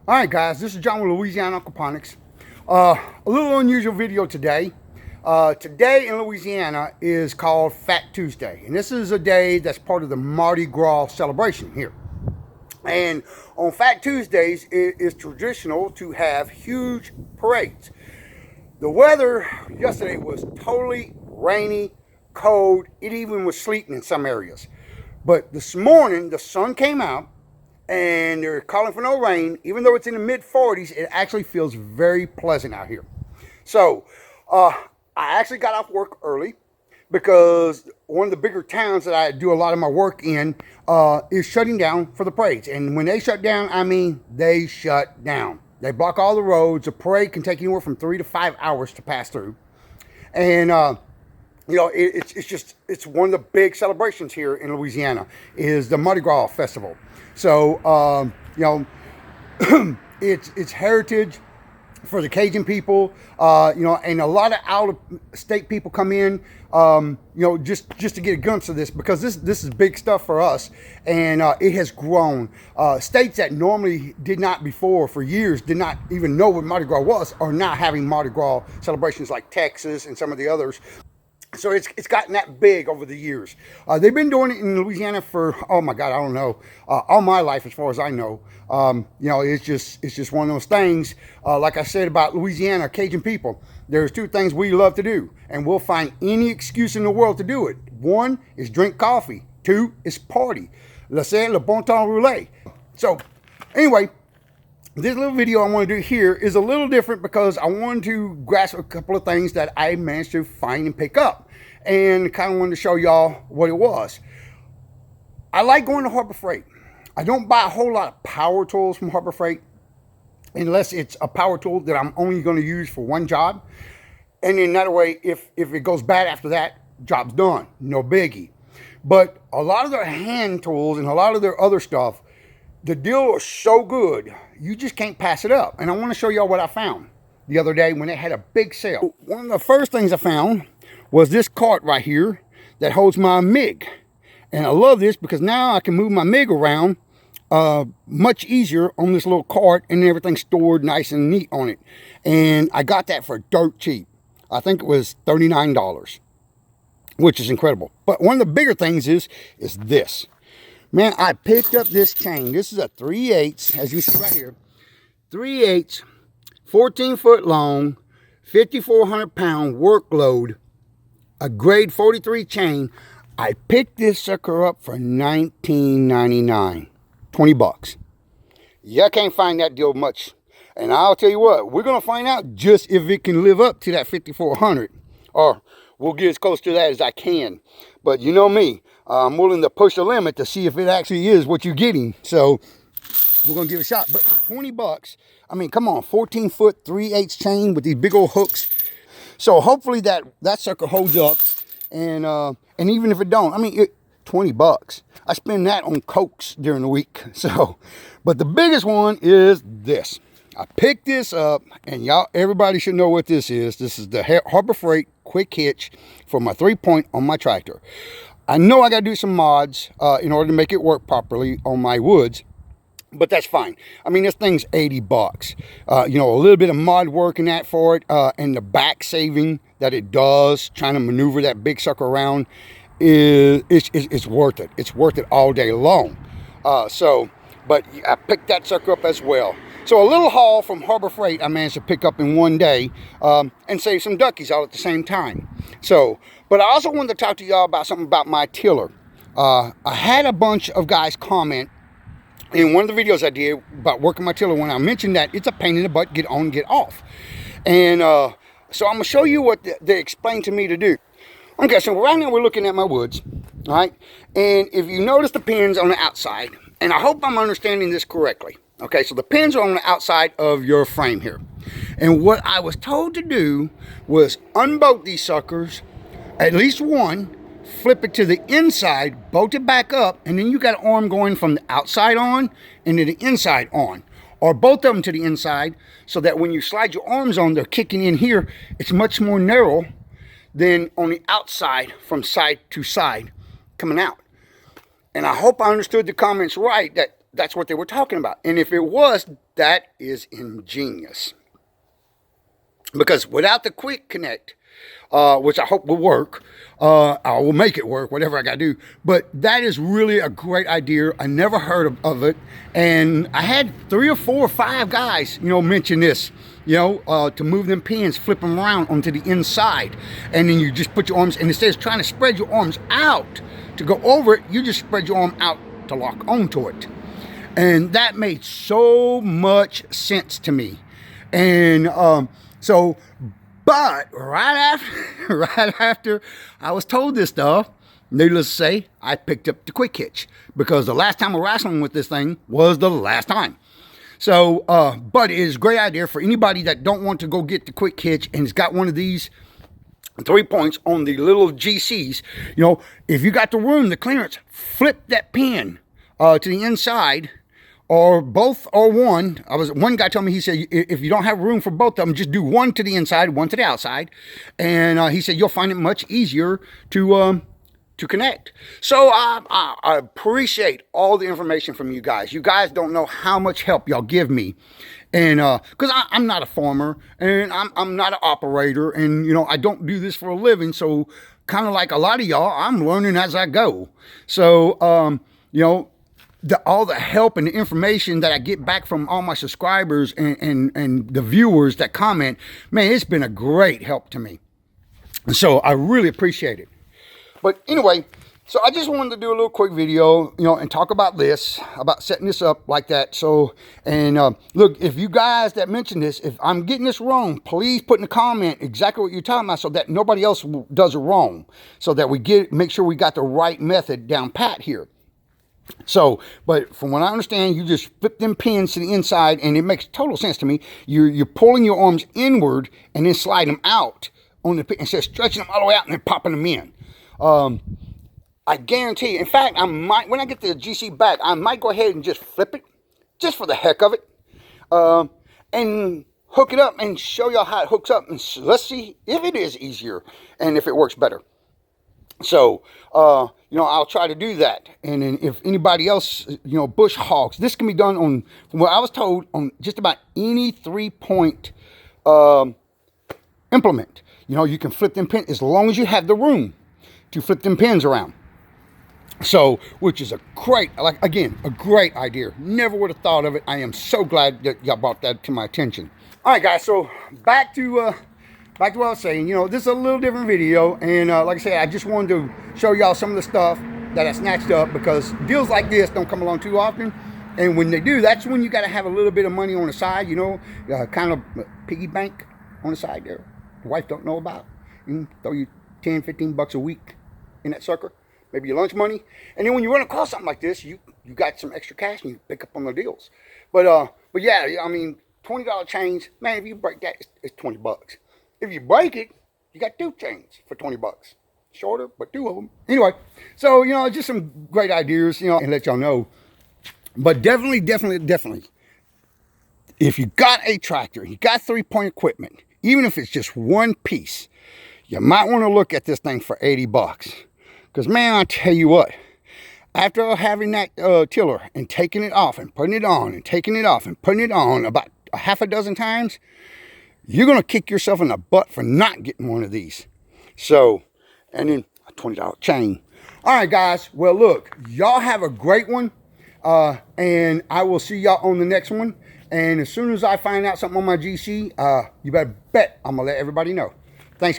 All right, guys, this is John with Louisiana Aquaponics. A little unusual video today. Today in Louisiana is called Fat Tuesday, and this is a day that's part of the Mardi Gras celebration here. And on Fat Tuesdays, it is traditional to have huge parades. The weather yesterday was totally rainy, cold. It even was sleeting in some areas. But this morning, the sun came out, and they're calling for no rain. Even though it's in the mid-40s, it actually feels very pleasant out here. So I actually got off work early because one of the bigger towns that I do a lot of my work in is shutting down for the parades. And when they shut down, I mean they shut down. They block all the roads. A parade can take anywhere from 3 to 5 hours to pass through. And you know, it's one of the big celebrations here in Louisiana is the Mardi Gras Festival. So, you know, it's heritage for the Cajun people, you know, and a lot of out-of-state people come in, you know, just to get a glimpse of this, because this is big stuff for us, and it has grown. States that normally did not before for years did not even know what Mardi Gras was are now having Mardi Gras celebrations, like Texas and some of the others. So it's gotten that big over the years. They've been doing it in Louisiana for, oh my God, I don't know, all my life as far as I know. You know, it's just one of those things. Like I said about Louisiana, Cajun people, there's two things we love to do, and we'll find any excuse in the world to do it. One is drink coffee. Two is party. Le bon temps roulé. So anyway, this little video I want to do here is a little different because I wanted to grasp a couple of things that I managed to find and pick up, and kind of wanted to show y'all what it was. I like going to Harbor Freight. I don't buy a whole lot of power tools from Harbor Freight unless it's a power tool that I'm only going to use for one job. And in that way, if it goes bad after that, job's done, no biggie. But a lot of their hand tools and a lot of their other stuff, the deal is so good, you just can't pass it up. And I want to show y'all what I found the other day when they had a big sale. One of the first things I found was this cart right here that holds my MIG. And I love this because now I can move my MIG around much easier on this little cart, and everything's stored nice and neat on it. And I got that for dirt cheap. I think it was $39, which is incredible. But one of the bigger things is this. Man, I picked up this chain. This is a 3/8, as you see right here. 3/8, 14 foot long, 5,400 pound workload, a grade 43 chain. I picked this sucker up for $19.99, 20 bucks. You can't find that deal much. And I'll tell you what, we're going to find out just if it can live up to that 5,400, or we'll get as close to that as I can. But you know me, I'm willing to push the limit to see if it actually is what you're getting. So we're going to give it a shot. But 20 bucks, I mean, come on, 14 foot 3/8 chain with these big old hooks. So hopefully that sucker holds up. And even if it don't, I mean, 20 bucks. I spend that on Cokes during the week. So, but the biggest one is this. I picked this up, and y'all, everybody should know what this is. This is the Harbor Freight quick hitch for my 3-point on my tractor. I know I got to do some mods in order to make it work properly on my woods, but that's fine. I mean, this thing's 80 bucks. You know, a little bit of mod work in that for it, and the back saving that it does, trying to maneuver that big sucker around, it's worth it. It's worth it all day long. But I picked that sucker up as well. So a little haul from Harbor Freight I managed to pick up in one day, and save some duckies all at the same time. So, but I also wanted to talk to y'all about something about my tiller. I had a bunch of guys comment in one of the videos I did about working my tiller when I mentioned that it's a pain in the butt, get on, get off. And so I'm going to show you what they explained to me to do. Okay, so right now we're looking at my woods, all right? And if you notice the pins on the outside, and I hope I'm understanding this correctly. Okay, so the pins are on the outside of your frame here. And what I was told to do was unbolt these suckers, at least one, flip it to the inside, bolt it back up, and then you got an arm going from the outside on and to the inside on. Or both of them to the inside, so that when you slide your arms on, they're kicking in here. It's much more narrow than on the outside from side to side coming out. And I hope I understood the comments right, that that's what they were talking about. And if it was, That is ingenious. Because without the quick connect, which I hope will work, I will make it work, whatever I got to do. But that is really a great idea. I never heard of it. And I had 3 or 4 or 5 guys, mention this, to move them pins, flip them around onto the inside. And then you just put your arms, and instead of trying to spread your arms out to go over it, you just spread your arm out to lock onto it. And that made so much sense to me. And but right after I was told this stuff, needless to say, I picked up the quick hitch, because the last time I was wrestling with this thing was the last time. So, but it is a great idea for anybody that don't want to go get the quick hitch and has got one of these 3 points on the little GCs. If you got the room, the clearance, flip that pin to the inside, or both, or one. One guy told me, he said, if you don't have room for both of them, just do one to the inside, one to the outside. And he said, you'll find it much easier to connect. So I appreciate all the information from you guys. You guys don't know how much help y'all give me. And because I'm not a farmer, and I'm not an operator, and I don't do this for a living. So kind of like a lot of y'all, I'm learning as I go. So all the help and the information that I get back from all my subscribers and the viewers that comment, man, it's been a great help to me. And so I really appreciate it. But anyway, so I just wanted to do a little quick video, and talk about this, about setting this up like that. So, and look, if you guys that mention this, if I'm getting this wrong, please put in the comment exactly what you're talking about, so that nobody else does it wrong, so that we make sure we got the right method down pat here. So, but from what I understand, you just flip them pins to the inside, and it makes total sense to me. You're pulling your arms inward and then slide them out on the pin, instead of stretching them all the way out and then popping them in. I guarantee you, in fact, I might, when I get the GC back, I might go ahead and just flip it, just for the heck of it, and hook it up and show y'all how it hooks up, and let's see if it is easier and if it works better. So, I'll try to do that. And then if anybody else, bush hogs, this can be done on, from what I was told, on just about any 3-point implement. You can flip them pins as long as you have the room to flip them pins around. So, which is a great idea. Never would have thought of it. I am so glad that y'all brought that to my attention. All right, guys. So back to what I was saying. This is a little different video, and like I said, I just wanted to show y'all some of the stuff that I snatched up, because deals like this don't come along too often. And when they do, that's when you got to have a little bit of money on the side, kind of piggy bank on the side there. The wife don't know about. You can throw you 10, 15 bucks a week in that sucker, maybe your lunch money. And then when you run across something like this, you got some extra cash and you pick up on the deals. But yeah, I mean, $20 change, man, if you break that, it's 20 bucks. If you break it, you got 2 chains for 20 bucks. Shorter, but 2 of them. Anyway, so, just some great ideas, and let y'all know. But definitely, if you got a tractor, you got 3-point equipment, even if it's just one piece, you might want to look at this thing for 80 bucks. Because, man, I tell you what, after having that tiller and taking it off and putting it on and taking it off and putting it on about a half a dozen times, you're going to kick yourself in the butt for not getting one of these. So, and then a $20 chain. All right, guys. Well, look, y'all have a great one. And I will see y'all on the next one. And as soon as I find out something on my GC, you better bet I'm going to let everybody know. Thanks.